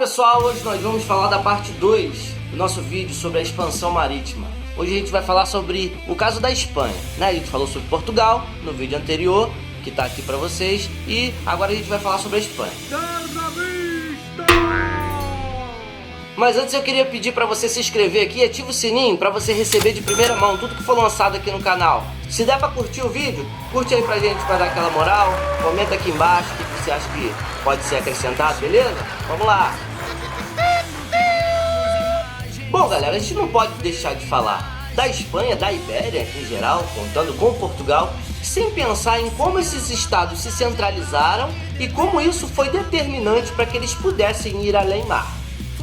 pessoal, hoje nós vamos falar da parte 2 do nosso vídeo sobre a expansão marítima. Hoje a gente vai falar sobre o caso da Espanha, né? A gente falou sobre Portugal no vídeo anterior, que tá aqui pra vocês, e agora a gente vai falar sobre a Espanha. Mas antes eu queria pedir pra você se inscrever aqui e ativa o sininho pra você receber de primeira mão tudo que for lançado aqui no canal. Se der pra curtir o vídeo, curte aí pra gente pra dar aquela moral, comenta aqui embaixo o que você acha que pode ser acrescentado, beleza? Vamos lá! Bom galera, a gente não pode deixar de falar da Espanha, da Ibéria em geral, contando com Portugal, sem pensar em como esses estados se centralizaram e como isso foi determinante para que eles pudessem ir além-mar.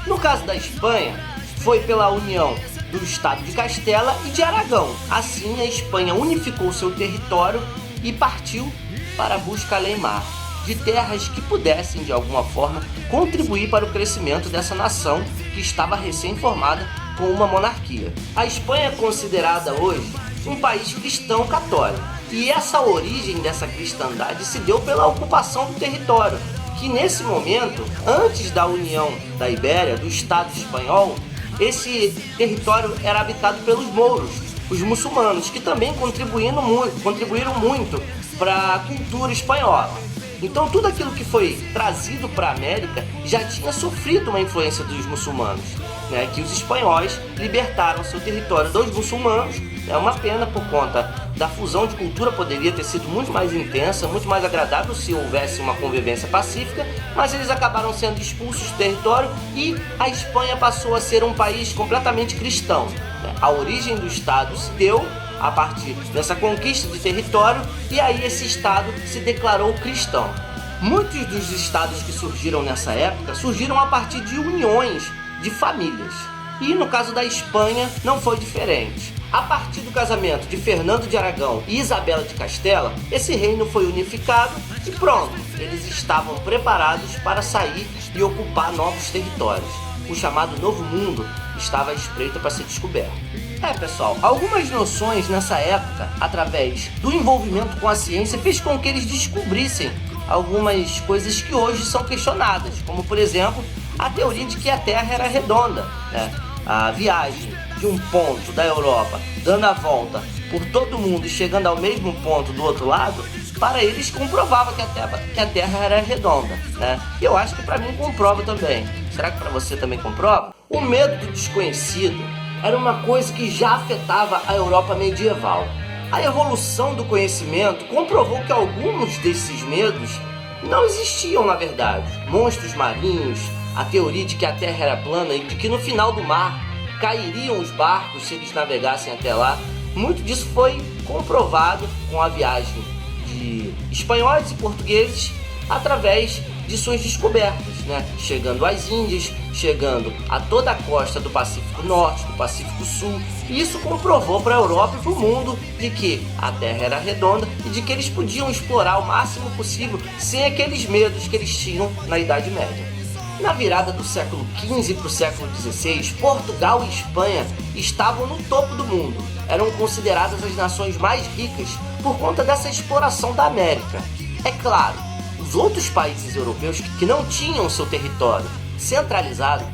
No caso da Espanha, foi pela união do estado de Castela e de Aragão. Assim, a Espanha unificou seu território e partiu para a busca além-mar de terras que pudessem, de alguma forma, contribuir para o crescimento dessa nação que estava recém-formada com uma monarquia. A Espanha é considerada hoje um país cristão católico, e essa origem dessa cristandade se deu pela ocupação do território, que nesse momento, antes da união da Ibéria, do Estado espanhol, esse território era habitado pelos mouros, os muçulmanos, que também contribuíram muito para a cultura espanhola. Então tudo aquilo que foi trazido para a América já tinha sofrido uma influência dos muçulmanos, né, que os espanhóis libertaram seu território dos muçulmanos. É uma pena por conta da fusão de cultura, poderia ter sido muito mais intensa, muito mais agradável se houvesse uma convivência pacífica, mas eles acabaram sendo expulsos do território e a Espanha passou a ser um país completamente cristão. A origem do Estado se deu a partir dessa conquista de território e aí esse Estado se declarou cristão. Muitos dos estados que surgiram nessa época surgiram a partir de uniões de famílias. E no caso da Espanha não foi diferente. A partir do casamento de Fernando de Aragão e Isabela de Castela, esse reino foi unificado e pronto, eles estavam preparados para sair e ocupar novos territórios. O chamado Novo Mundo estava à espreita para ser descoberto. Pessoal, algumas noções nessa época, através do envolvimento com a ciência, fez com que eles descobrissem algumas coisas que hoje são questionadas, como por exemplo, a teoria de que a Terra era redonda, né? A viagem de um ponto da Europa, dando a volta por todo mundo e chegando ao mesmo ponto do outro lado, para eles comprovava que a Terra era redonda, né? E eu acho que para mim comprova também. Será que para você também comprova? O medo do desconhecido era uma coisa que já afetava a Europa medieval. A evolução do conhecimento comprovou que alguns desses medos não existiam na verdade. Monstros marinhos, a teoria de que a Terra era plana e de que no final do mar cairiam os barcos se eles navegassem até lá. Muito disso foi comprovado com a viagem de espanhóis e portugueses através de suas descobertas, né? Chegando às Índias, chegando a toda a costa do Pacífico Norte, do Pacífico Sul. E isso comprovou para a Europa e para o mundo de que a Terra era redonda e de que eles podiam explorar o máximo possível sem aqueles medos que eles tinham na Idade Média. Na virada do século XV para o século XVI, Portugal e Espanha estavam no topo do mundo. Eram consideradas as nações mais ricas por conta dessa exploração da América. É claro, os outros países europeus que não tinham seu território centralizado,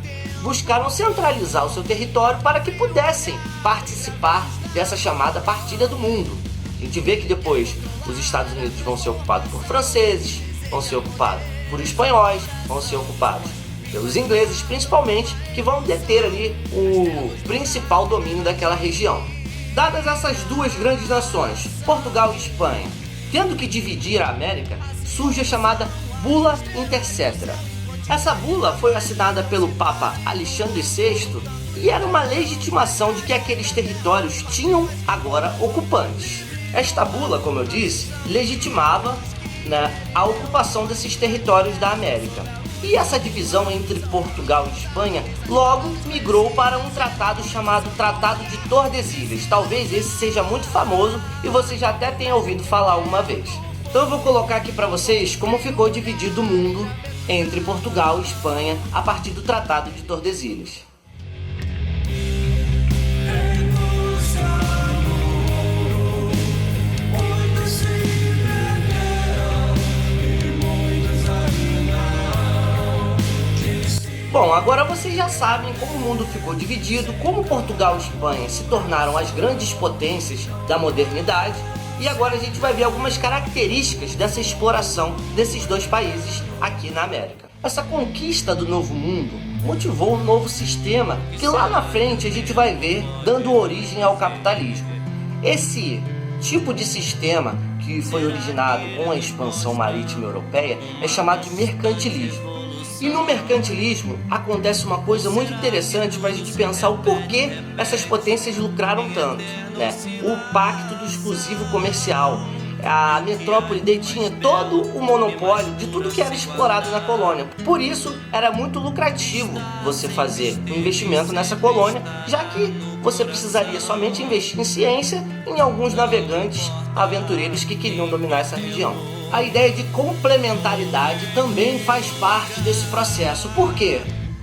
buscaram centralizar o seu território para que pudessem participar dessa chamada partilha do mundo. A gente vê que depois os Estados Unidos vão ser ocupados por franceses, vão ser ocupados por espanhóis, vão ser ocupados pelos ingleses principalmente, que vão deter ali o principal domínio daquela região. Dadas essas duas grandes nações, Portugal e Espanha, tendo que dividir a América, surge a chamada Bula Intercetera. Essa bula foi assinada pelo Papa Alexandre VI e era uma legitimação de que aqueles territórios tinham agora ocupantes. Esta bula, como eu disse, legitimava, né, a ocupação desses territórios da América. E essa divisão entre Portugal e Espanha logo migrou para um tratado chamado Tratado de Tordesilhas. Talvez esse seja muito famoso e você já até tenha ouvido falar uma vez. Então eu vou colocar aqui para vocês como ficou dividido o mundo entre Portugal e Espanha a partir do Tratado de Tordesilhas. Bom, Agora vocês já sabem como o mundo ficou dividido, como Portugal e Espanha se tornaram as grandes potências da modernidade, e agora a gente vai ver algumas características dessa exploração desses dois países aqui na América. Essa conquista do novo mundo motivou um novo sistema que lá na frente a gente vai ver dando origem ao capitalismo. Esse tipo de sistema, que foi originado com a expansão marítima europeia, é chamado de mercantilismo. E no mercantilismo acontece uma coisa muito interessante para a gente pensar o porquê essas potências lucraram tanto, né? O pacto do exclusivo comercial. A metrópole detinha todo o monopólio de tudo que era explorado na colônia. Por isso, era muito lucrativo você fazer um investimento nessa colônia, já que você precisaria somente investir em ciência e em alguns navegantes aventureiros que queriam dominar essa região. A ideia de complementaridade também faz parte desse processo. Por quê?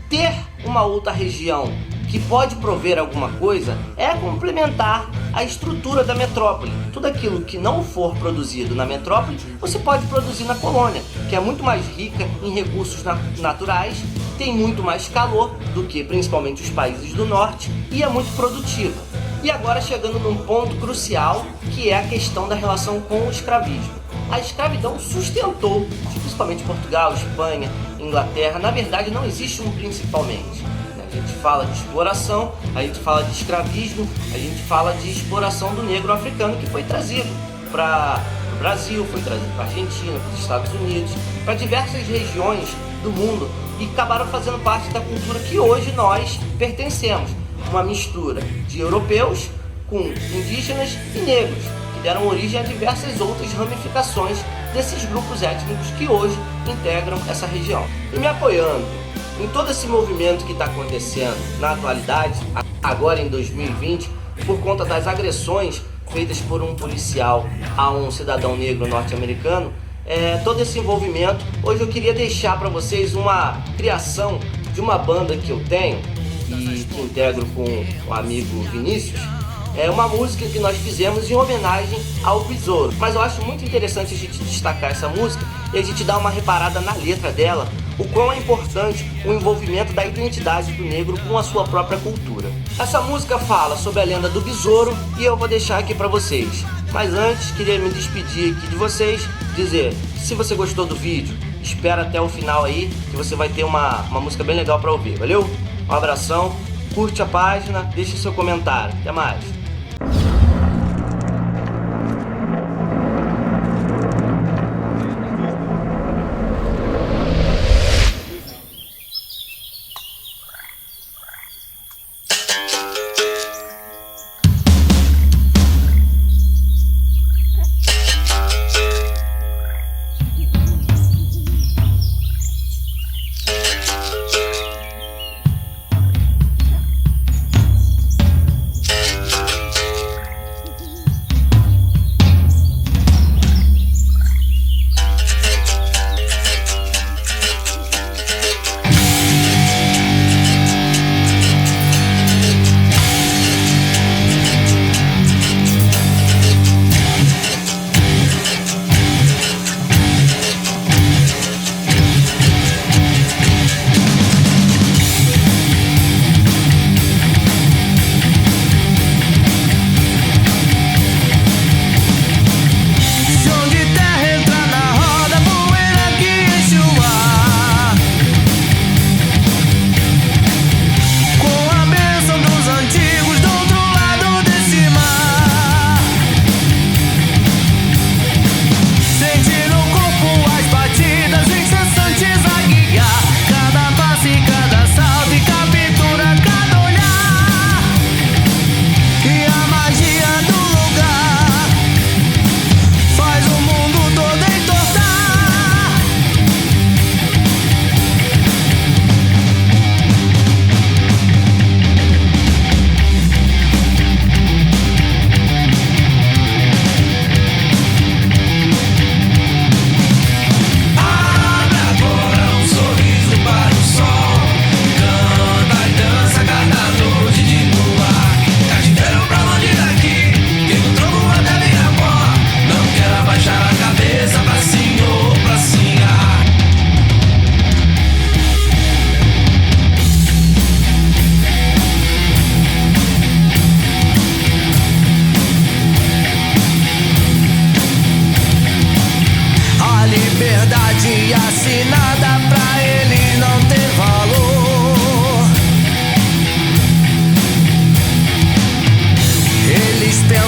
Ter uma outra região que pode prover alguma coisa é complementar a estrutura da metrópole. Tudo aquilo que não for produzido na metrópole, você pode produzir na colônia, que é muito mais rica em recursos naturais, tem muito mais calor do que principalmente os países do norte e é muito produtiva. E agora chegando num ponto crucial, que é a questão da relação com o escravismo. A escravidão sustentou, principalmente Portugal, Espanha, Inglaterra. Na verdade, não existe um principalmente. A gente fala de exploração, a gente fala de escravismo, a gente fala de exploração do negro africano que foi trazido para o Brasil, foi trazido para a Argentina, para os Estados Unidos, para diversas regiões do mundo e acabaram fazendo parte da cultura que hoje nós pertencemos. Uma mistura de europeus com indígenas e negros, que deram origem a diversas outras ramificações desses grupos étnicos que hoje integram essa região. E me apoiando em todo esse movimento que está acontecendo na atualidade, agora em 2020, por conta das agressões feitas por um policial a um cidadão negro norte-americano, todo esse envolvimento, hoje eu queria deixar para vocês uma criação de uma banda que eu tenho e que integro com o amigo Vinícius. É uma música que nós fizemos em homenagem ao Besouro. Mas eu acho muito interessante a gente destacar essa música e a gente dar uma reparada na letra dela, o quão é importante o envolvimento da identidade do negro com a sua própria cultura. Essa música fala sobre a lenda do Besouro e eu vou deixar aqui pra vocês. Mas antes, queria me despedir aqui de vocês, dizer, se você gostou do vídeo, espera até o final aí, que você vai ter uma música bem legal pra ouvir, valeu? Um abração, curte a página, deixe seu comentário, até mais!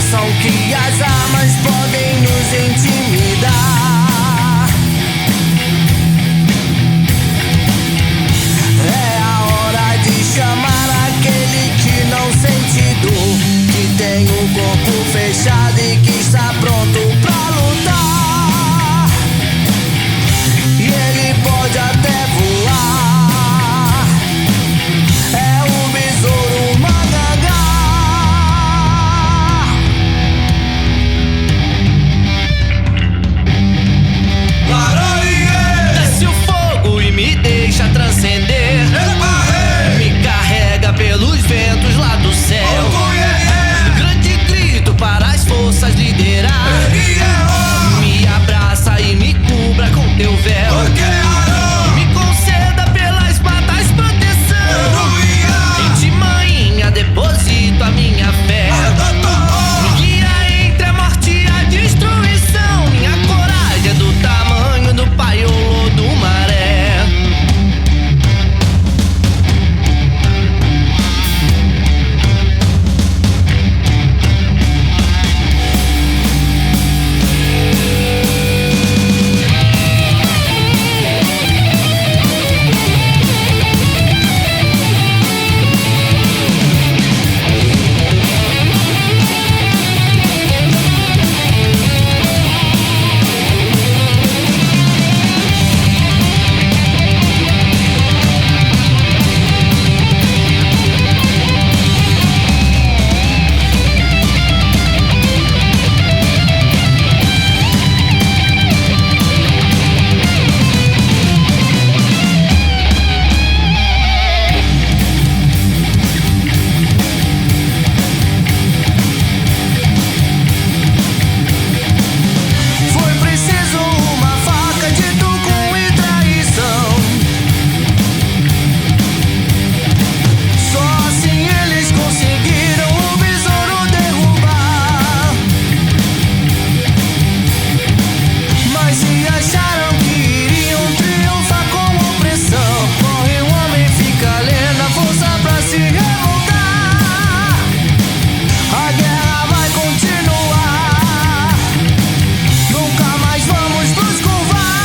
esqueçam que as armas podem nos intimidar. É a hora de chamar aquele que não sente dor, que tem um corpo fechado e que está pronto pra lutar. E ele pode até voar. É o besouro Mangangá. Desce o fogo e me deixa transcender. Me carrega pelos ventos lá do céu. Grande grito para as forças liderar. Me abraça e me cubra com teu véu. Me conceda pelas batas proteção. Em ti, manhinha, deposito a minha fé. Me guia entre a morte e a destruição. Minha coragem é do tamanho do paiolo do maré. Foi preciso uma faca de tucum e traição. Só assim eles conseguiram o besouro derrubar. Mas se acharam que iriam triunfar com opressão, morre um homem, fica lendo a força pra se revoltar. A guerra vai continuar. Nunca mais vamos nos curvar.